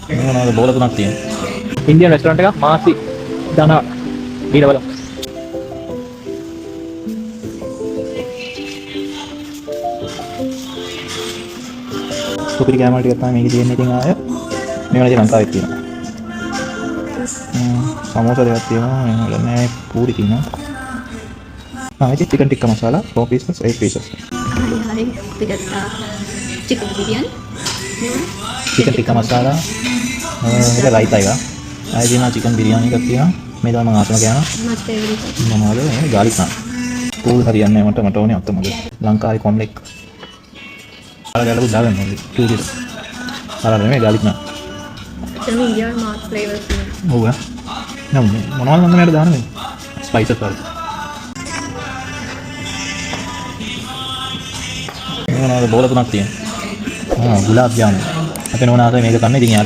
මොනවාද බෝල තුනක් තියෙනවා. ඉන්දියන් රෙස්ටොරන්ට් එකක් මාසි දනා දීලා බලමු. සුපිරි කැමරා ටිකක් තමයි මේකේ තියෙන්නේ. ඉතින් ආය මේවල ඉතින් ලංකාවේ තියෙනවා. සමෝසා දෙකක් තියෙනවා. මේවල නෑ පූරි තියෙනවා. ඉතින් chicken tikka masala 4 pieces 8 pieces. hari-hari tidak chicken biryani. chicken tikka masala ඒක රයිතා එක. ආයෙ දිනා chicken biryani එකක් තියෙනවා. මේ තමයි මම ආසම කෑම. My favorite. මොනවද මේ garlic naan. පූල් හරියන්නේ මට ඕනේ අත මොකද. ලංකාවේ කොම්ලෙක්. අර ගැලපු දාගන්න ඕනේ. චූරිස්. අර නෙමෙයි garlic naan. Tell me your mouth flavors. ඔව් ඈ. නම් මොනවද මම මේකට දාන්නේ? ස්පයිසස් වල. මොනවද බෝල තුනක් තියෙනවා. ගුලාබ් ජාමුන්. අපේ නෝනාට මේක කන්නේ ඉතින් යාළුවා